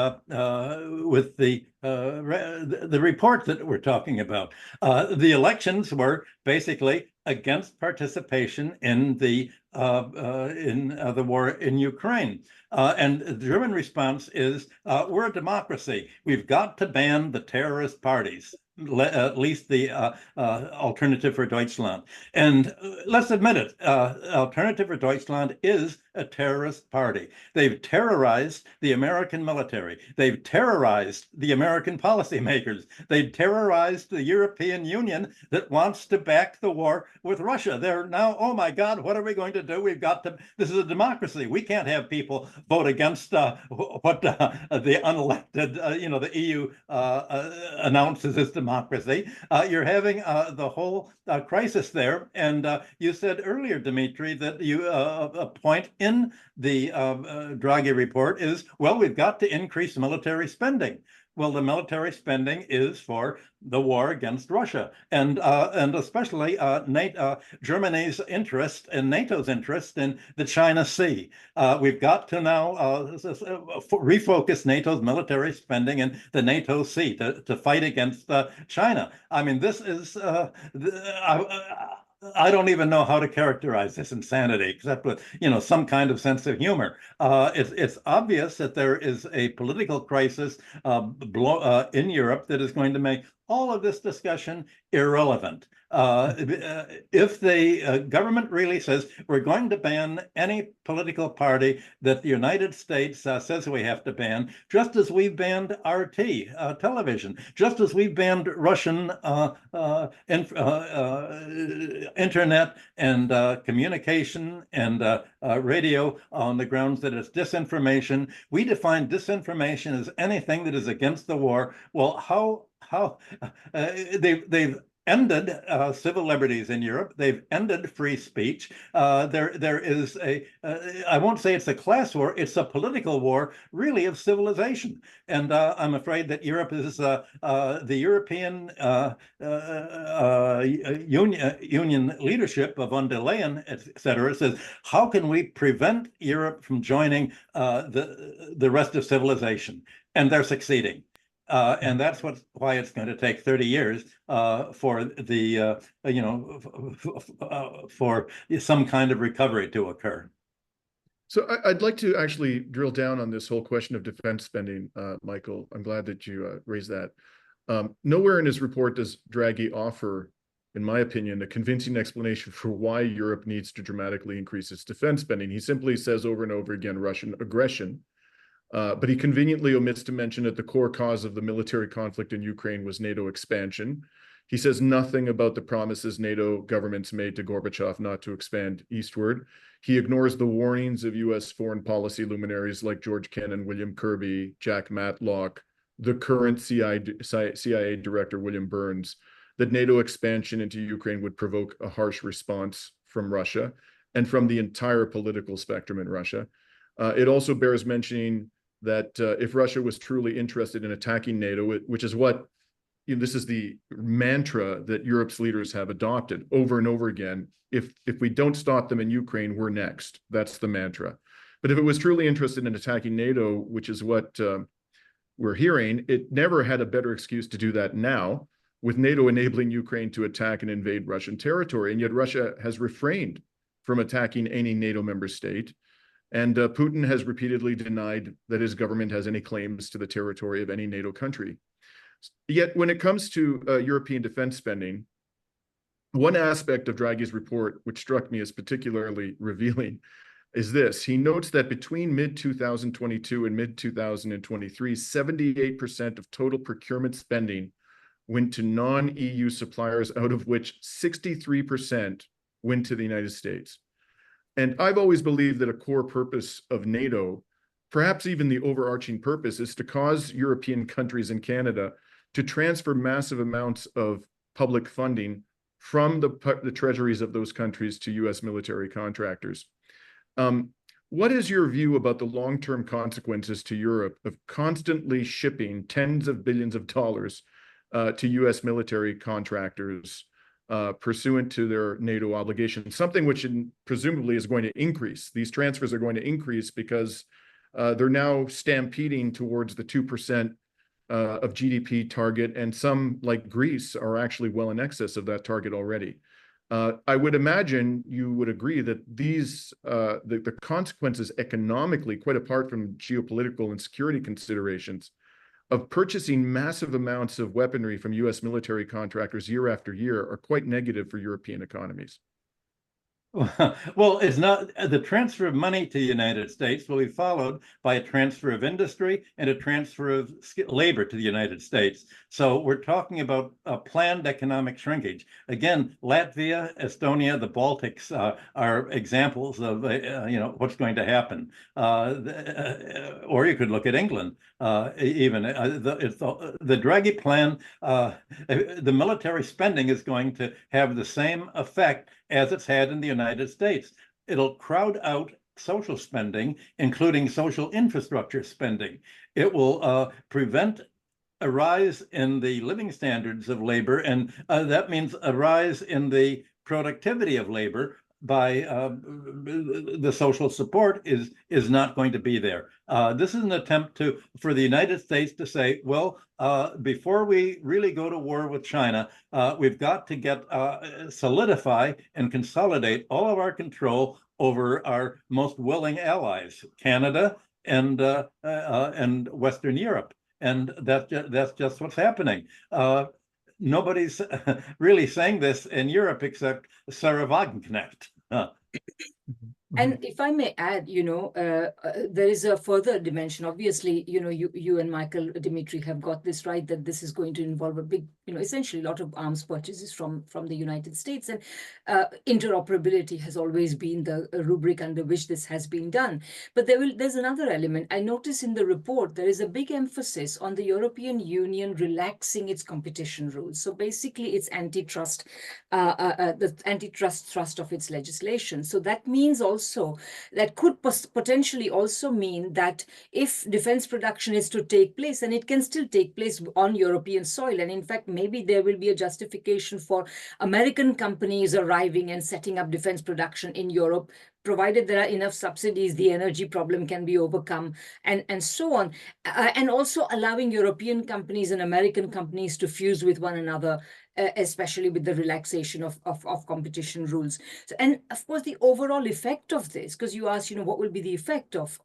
report that we're talking about? The elections were basically against participation in the war in Ukraine. And the German response is, we're a democracy. We've got to ban the terrorist parties, at least the Alternative for Deutschland. And let's admit it, Alternative for Deutschland is a terrorist party. They've terrorized the American military. They've terrorized the American policymakers. They've terrorized the European Union that wants to back the war with Russia. They're now, oh my God, what are we going to do? This is a democracy. We can't have people vote against what the unelected, the EU announces as democracy. You're having the whole crisis there. And you said earlier, Dimitri, that a point in the Draghi report is, well, we've got to increase military spending. Well, the military spending is for the war against Russia, and especially Germany's interest and NATO's interest in the China Sea. We've got to now refocus NATO's military spending in the NATO Sea to fight against China. I mean, this is I don't even know how to characterize this insanity, except with some kind of sense of humor. It's obvious that there is a political crisis in Europe that is going to make all of this discussion irrelevant. If the government really says we're going to ban any political party that the United States says we have to ban, just as we banned RT television, just as we banned Russian internet and communication and radio on the grounds that it's disinformation. We define disinformation as anything that is against the war. Well, how they've ended civil liberties in Europe. They've ended free speech. There is I won't say it's a class war, it's a political war, really, of civilization. And I'm afraid that Europe is, the European Union leadership of von der Leyen, et cetera, says, how can we prevent Europe from joining the rest of civilization? And they're succeeding. And that's why it's going to take 30 years for the for some kind of recovery to occur. So I'd like to actually drill down on this whole question of defense spending, Michael. I'm glad that you raised that. Nowhere in his report does Draghi offer, in my opinion, a convincing explanation for why Europe needs to dramatically increase its defense spending. He simply says over and over again, Russian aggression. But he conveniently omits to mention that the core cause of the military conflict in Ukraine was NATO expansion. He says nothing about the promises NATO governments made to Gorbachev not to expand eastward. He ignores the warnings of US foreign policy luminaries like George Kennan, William Kirby, Jack Matlock, the current CIA director, William Burns, that NATO expansion into Ukraine would provoke a harsh response from Russia and from the entire political spectrum in Russia. It also bears mentioning that if Russia was truly interested in attacking NATO, which is what, this is the mantra that Europe's leaders have adopted over and over again. If we don't stop them in Ukraine, we're next. That's the mantra. But if it was truly interested in attacking NATO, which is what we're hearing, it never had a better excuse to do that now, with NATO enabling Ukraine to attack and invade Russian territory. And yet Russia has refrained from attacking any NATO member state. And Putin has repeatedly denied that his government has any claims to the territory of any NATO country. Yet when it comes to European defense spending, one aspect of Draghi's report, which struck me as particularly revealing, is this. He notes that between mid-2022 and mid-2023, 78% of total procurement spending went to non-EU suppliers, out of which 63% went to the United States. And I've always believed that a core purpose of NATO, perhaps even the overarching purpose, is to cause European countries and Canada to transfer massive amounts of public funding from the treasuries of those countries to US military contractors. What is your view about the long-term consequences to Europe of constantly shipping tens of billions of dollars to US military contractors pursuant to their NATO obligations, something which presumably is going to increase? These transfers are going to increase because they're now stampeding towards the 2% of GDP target, and some, like Greece, are actually well in excess of that target already. I would imagine you would agree that these the consequences economically, quite apart from geopolitical and security considerations, of purchasing massive amounts of weaponry from US military contractors year after year are quite negative for European economies. Well, it's not the transfer of money to the United States will be followed by a transfer of industry and a transfer of labor to the United States. So we're talking about a planned economic shrinkage. Again, Latvia, Estonia, the Baltics are examples of what's going to happen. Or you could look at England. Even the Draghi plan, the military spending is going to have the same effect as it's had in the United States. It'll crowd out social spending, including social infrastructure spending. It will prevent a rise in the living standards of labor, and that means a rise in the productivity of labor by the social support is not going to be there. This is an attempt for the United States to say, well, before we really go to war with China, we've got to solidify and consolidate all of our control over our most willing allies, Canada and Western Europe. And that's just what's happening. Nobody's really saying this in Europe except Sarah Wagenknecht. And if I may add, there is a further dimension. Obviously, you and Michael, Dimitri, have got this right, that this is going to involve a big, essentially a lot of arms purchases from the United States. And interoperability has always been the rubric under which this has been done. But there's another element. I notice in the report, there is a big emphasis on the European Union relaxing its competition rules. So basically, it's antitrust, the antitrust thrust of its legislation. So that means also that could potentially also mean that if defense production is to take place, and it can still take place on European soil, and in fact, maybe there will be a justification for American companies arriving and setting up defense production in Europe, provided there are enough subsidies, the energy problem can be overcome, and so on. And also allowing European companies and American companies to fuse with one another, especially with the relaxation of competition rules. So, and of course, the overall effect of this, because you asked, what will be the effect of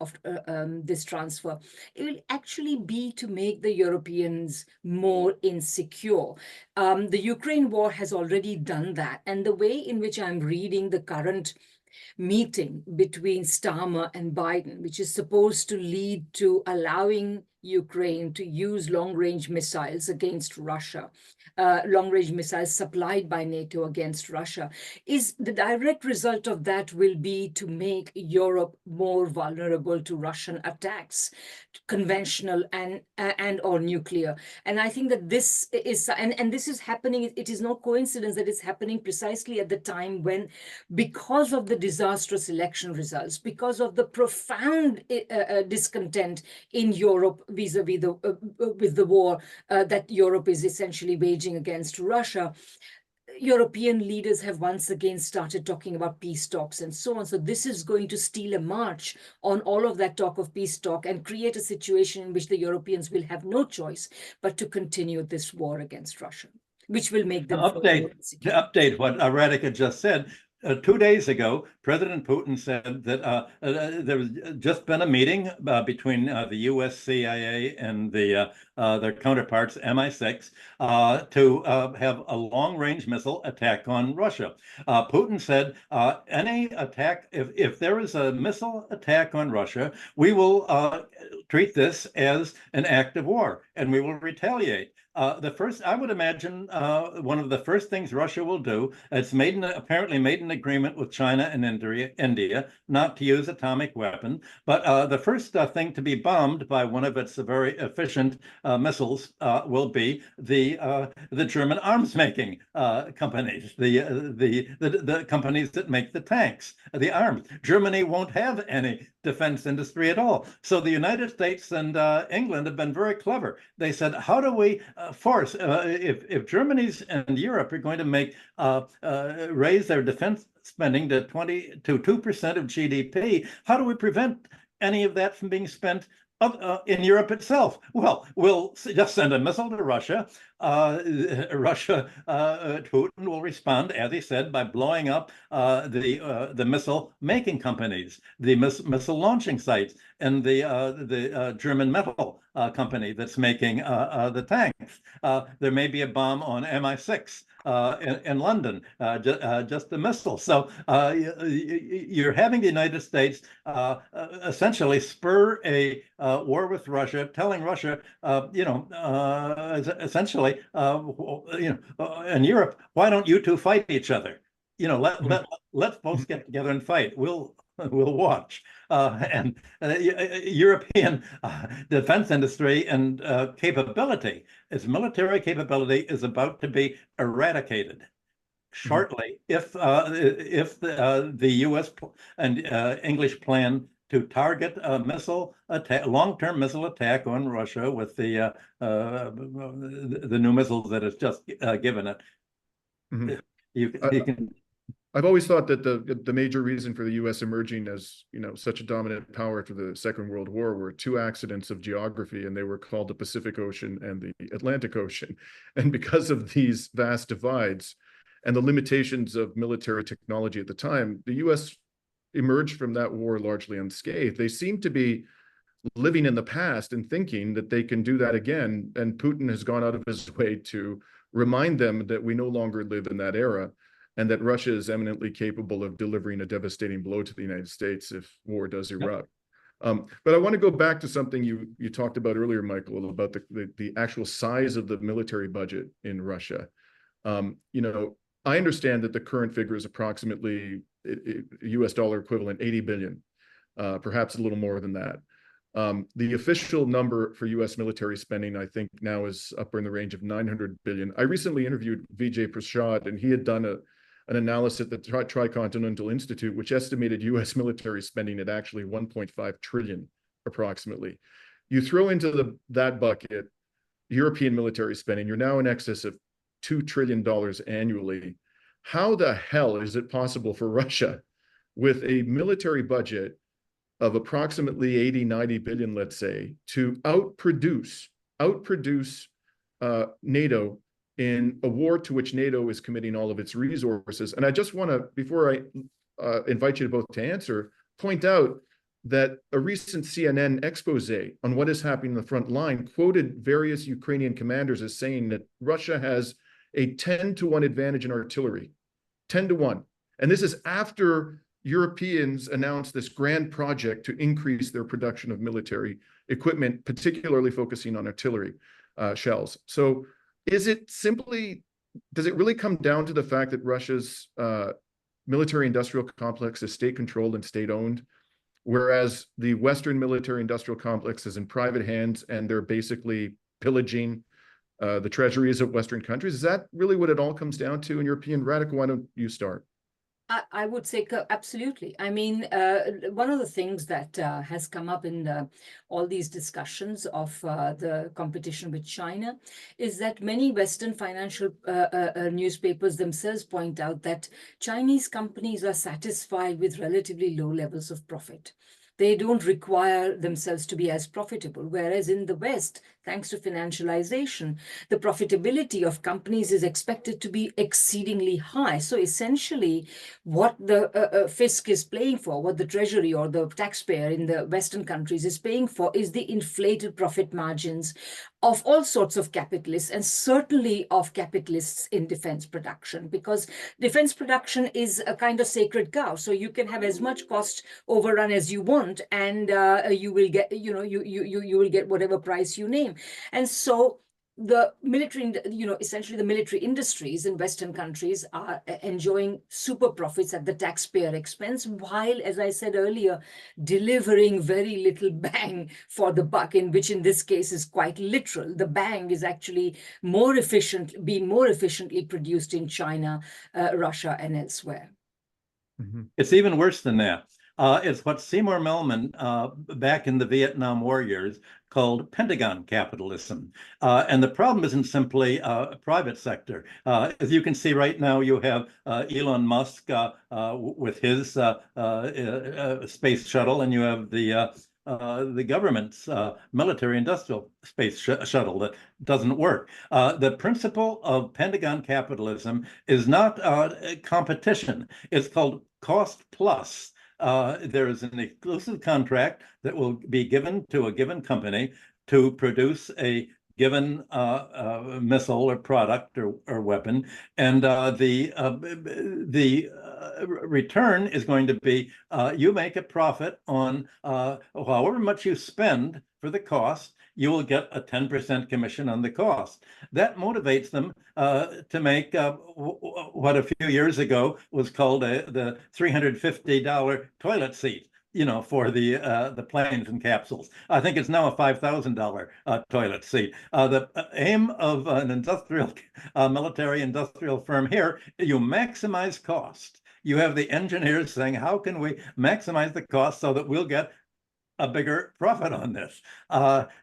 this transfer? It will actually be to make the Europeans more insecure. The Ukraine war has already done that. And the way in which I'm reading the current meeting between Starmer and Biden, which is supposed to lead to allowing Ukraine to use long-range missiles against Russia, long-range missiles supplied by NATO against Russia, is the direct result of that will be to make Europe more vulnerable to Russian attacks, conventional and or nuclear. And I think that this is, and this is happening, it is no coincidence that it's happening precisely at the time when, because of the disastrous election results, because of the profound discontent in Europe vis-a-vis with the war that Europe is essentially waging against Russia, European leaders have once again started talking about peace talks and so on. So this is going to steal a march on all of that talk of peace talk and create a situation in which the Europeans will have no choice but to continue this war against Russia, which will make them to update what Radhika just said. 2 days ago, President Putin said that there was just been a meeting between the U.S. CIA and their counterparts, MI6, to have a long-range missile attack on Russia. Putin said any attack, if there is a missile attack on Russia, we will treat this as an act of war and we will retaliate. I would imagine one of the first things Russia will do, it's apparently made an agreement with China and India not to use atomic weapon, but the first thing to be bombed by one of its very efficient missiles will be the German arms making companies, the companies that make the tanks, the arms. Germany won't have any defense industry at all. So the United States and England have been very clever. They said, how do we force, if Germany's and Europe are going to raise their defense spending to 2% of GDP, how do we prevent any of that from being spent in Europe itself? Well, we'll just send a missile to Russia. Putin will respond, as he said, by blowing up the missile making companies, the missile launching sites, and the German metal company that's making the tanks. There may be a bomb on MI6 in London, just a missile. So you're having the United States essentially spur a war with Russia, telling Russia, essentially, in Europe, why don't you two fight each other? Let's both get together and fight. We'll watch. And European defense industry and capability, its military capability, is about to be eradicated shortly if the U.S. and English plan to target a missile attack, long-term missile attack on Russia with the new missiles that it's just given it. Mm-hmm. You can. I've always thought that the major reason for the U.S. emerging as such a dominant power after the Second World War were two accidents of geography, and they were called the Pacific Ocean and the Atlantic Ocean. And because of these vast divides and the limitations of military technology at the time, the U.S. emerged from that war largely unscathed. They seem to be living in the past and thinking that they can do that again. And Putin has gone out of his way to remind them that we no longer live in that era, and that Russia is eminently capable of delivering a devastating blow to the United States if war does erupt. But I want to go back to something you talked about earlier, Michael, about the actual size of the military budget in Russia. I understand that the current figure is approximately US dollar equivalent 80 billion, perhaps a little more than that. The official number for US military spending, I think now is up in the range of 900 billion. I recently interviewed Vijay Prashad, and he had done an analysis at the Tricontinental Institute, which estimated US military spending at actually 1.5 trillion approximately. You throw into that bucket European military spending, you're now in excess of $2 trillion annually. How the hell is it possible for Russia, with a military budget of approximately 80, 90 billion, let's say, to outproduce NATO in a war to which NATO is committing all of its resources? And I just want to, before I invite you both to answer, point out that a recent CNN expose on what is happening in the front line quoted various Ukrainian commanders as saying that Russia has a 10-to-1 advantage in artillery, 10-to-1. And this is after Europeans announced this grand project to increase their production of military equipment, particularly focusing on artillery shells. So does it really come down to the fact that Russia's military industrial complex is state controlled and state owned, whereas the Western military industrial complex is in private hands and they're basically pillaging the treasuries of Western countries? Is that really what it all comes down to, in your opinion? Radhika, why don't you start? I would say absolutely. I mean, one of the things that has come up in all these discussions of the competition with China is that many Western financial newspapers themselves point out that Chinese companies are satisfied with relatively low levels of profit. They don't require themselves to be as profitable, whereas in the West, thanks to financialization, the profitability of companies is expected to be exceedingly high. So essentially, what the fisc is playing for, what the treasury or the taxpayer in the Western countries is paying for, is the inflated profit margins of all sorts of capitalists, and certainly of capitalists in defense production, because defense production is a kind of sacred cow. So you can have as much cost overrun as you want, and you will get, you will get whatever price you name. And so the military, essentially the military industries in Western countries are enjoying super profits at the taxpayer expense, while, as I said earlier, delivering very little bang for the buck, which in this case is quite literal. The bang is actually being more efficiently produced in China, Russia, and elsewhere. Mm-hmm. It's even worse than that. It's what Seymour Melman, back in the Vietnam War years, called Pentagon capitalism. And the problem isn't simply private sector. As you can see right now, you have Elon Musk with his space shuttle, and you have the government's military industrial space shuttle that doesn't work. The principle of Pentagon capitalism is not competition. It's called cost plus. There is an exclusive contract that will be given to a given company to produce a given missile or product or weapon, and the return is going to be you make a profit on however much you spend for the cost. You will get a 10% commission on the cost. That motivates them to make what a few years ago was called the $350 toilet seat, for the planes and capsules. I think it's now a $5,000 toilet seat. The aim of an military industrial firm here, you maximize cost. You have the engineers saying, how can we maximize the cost so that we'll get a bigger profit on this?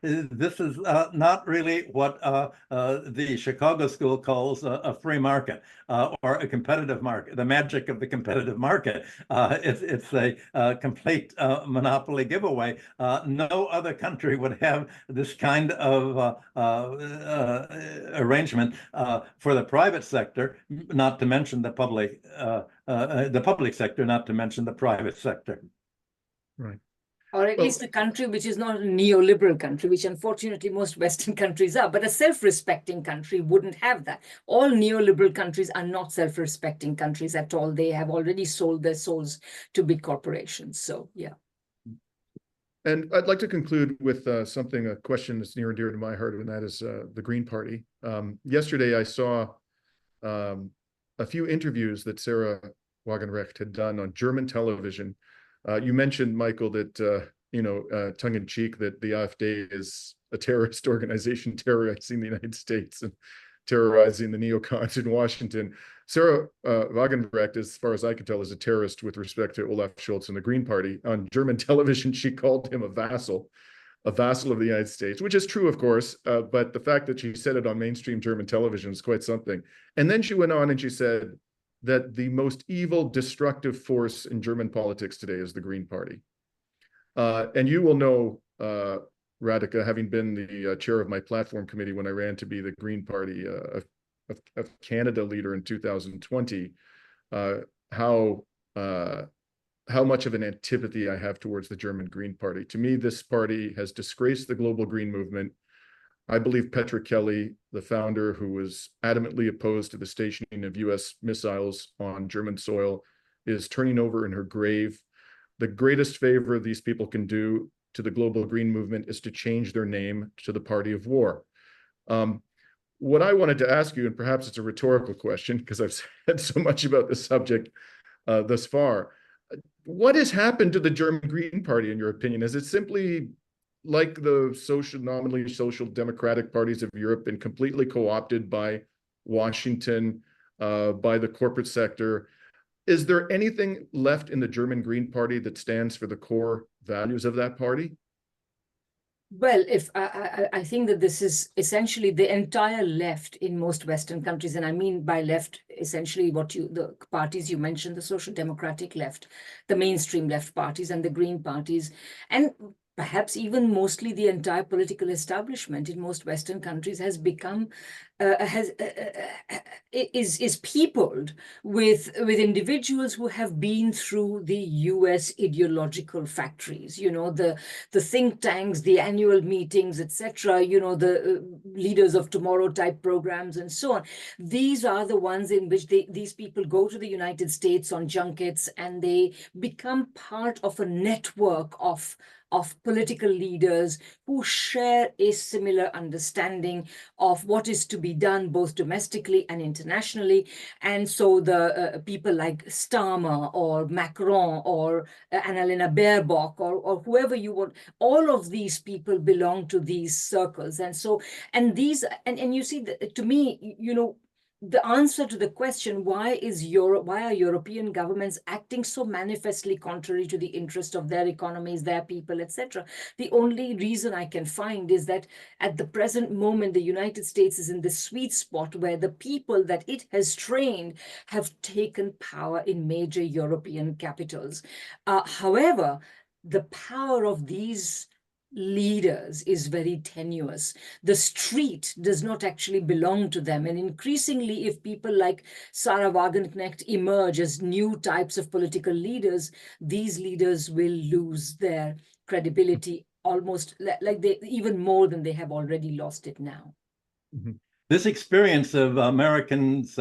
This is not really what the Chicago School calls a free market or a competitive market, the magic of the competitive market. It's a complete monopoly giveaway. No other country would have this kind of arrangement for the private sector, not to mention the public sector, not to mention the private sector. Right. Or at least a country which is not a neoliberal country, which unfortunately most Western countries are, but a self-respecting country wouldn't have that. All neoliberal countries are not self-respecting countries at all. They have already sold their souls to big corporations. So, yeah. And I'd like to conclude with a question that's near and dear to my heart, and that is the Green Party. Yesterday, I saw a few interviews that Sarah Wagenknecht had done on German television. You mentioned, Michael, that, tongue-in-cheek, that the AfD is a terrorist organization terrorizing the United States and terrorizing the neocons in Washington. Sarah Wagenknecht, as far as I can tell, is a terrorist with respect to Olaf Scholz and the Green Party. On German television, she called him a vassal of the United States, which is true, of course, but the fact that she said it on mainstream German television is quite something. And then she went on and she said that the most evil, destructive force in German politics today is the Green Party. And you will know, Radhika, having been the chair of my platform committee when I ran to be the Green Party of Canada leader in 2020, how much of an antipathy I have towards the German Green Party. To me, this party has disgraced the global green movement. I believe Petra Kelly, the founder, who was adamantly opposed to the stationing of US missiles on German soil, is turning over in her grave. The greatest favor these people can do to the global green movement is to change their name to the party of war. What I wanted to ask you, and perhaps it's a rhetorical question because I've said so much about this subject thus far, what has happened to the German Green Party, in your opinion? Is it simply like the nominally social democratic parties of Europe, been completely co-opted by Washington, by the corporate sector? Is there anything left in the German Green Party that stands for the core values of that party? Well, if I think that this is essentially the entire left in most Western countries, and I mean by left essentially the parties you mentioned, the social democratic left, the mainstream left parties, and the Green parties, and perhaps even mostly the entire political establishment in most Western countries has become is peopled with individuals who have been through the US ideological factories, the think tanks, the annual meetings, etc., the leaders of tomorrow type programs and so on. These are the ones in which these people go to the United States on junkets, and they become part of a network of political leaders who share a similar understanding of what is to be done both domestically and internationally. And so the people like Starmer or Macron or Annalena Baerbock or whoever you want, all of these people belong to these circles. And so, and you see, to me, the answer to the question, why are European governments acting so manifestly contrary to the interest of their economies, their people, etc.? The only reason I can find is that at the present moment, the United States is in the sweet spot where the people that it has trained have taken power in major European capitals. However, the power of these leaders is very tenuous. The street does not actually belong to them. And increasingly, if people like Sarah Wagenknecht emerge as new types of political leaders, these leaders will lose their credibility almost like even more than they have already lost it now. Mm-hmm. This experience of Americans'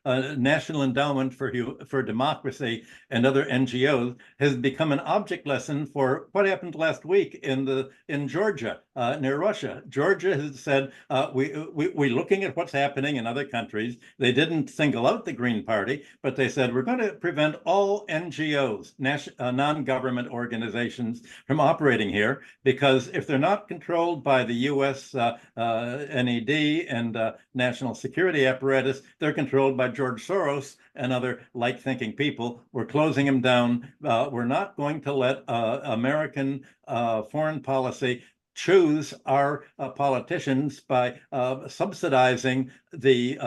National Endowment for Democracy and other NGOs has become an object lesson for what happened last week in Georgia, near Russia. Georgia has said, we're looking at what's happening in other countries. They didn't single out the Green Party, but they said, we're going to prevent all NGOs, non-government organizations, from operating here, because if they're not controlled by the US NED and national security apparatus, they're controlled by George Soros and other like-thinking people. We're closing them down. We're not going to let American foreign policy choose our politicians by subsidizing the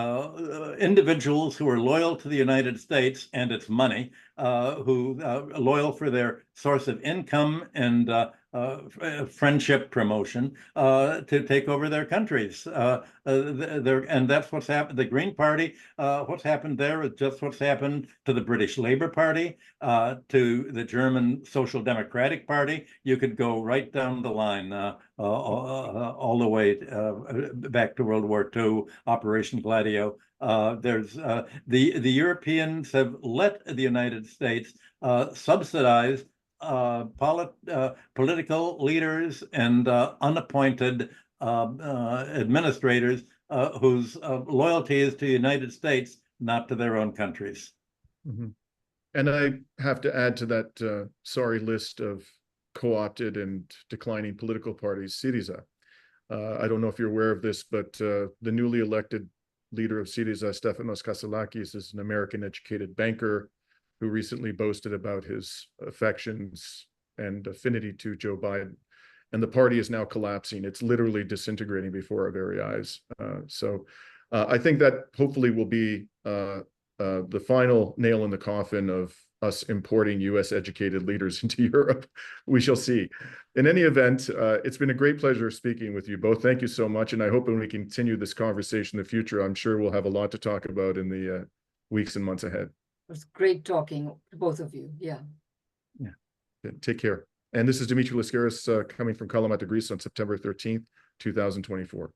individuals who are loyal to the United States and its money, who loyal for their source of income and friendship promotion, to take over their countries. And that's what's happened. The Green Party, what's happened there is just what's happened to the British Labour Party, to the German Social Democratic Party. You could go right down the line, all the way back to World War II, Operation Gladio. There's the Europeans have let the United States subsidize political leaders and unappointed administrators whose loyalty is to the United States, not to their own countries. Mm-hmm. And I have to add to that sorry list of co-opted and declining political parties, Syriza. I don't know if you're aware of this, but the newly elected leader of Syriza, Stefanos Kasselakis, is an American-educated banker who recently boasted about his affections and affinity to Joe Biden. And the party is now collapsing. It's literally disintegrating before our very eyes. So I think that hopefully will be the final nail in the coffin of us importing US educated leaders into Europe. We shall see. In any event, it's been a great pleasure speaking with you both. Thank you so much. And I hope when we continue this conversation in the future, I'm sure we'll have a lot to talk about in the weeks and months ahead. It was great talking to both of you. Yeah. Take care. And this is Dimitri Lascaris coming from Kalamata, Greece on September 13th, 2024.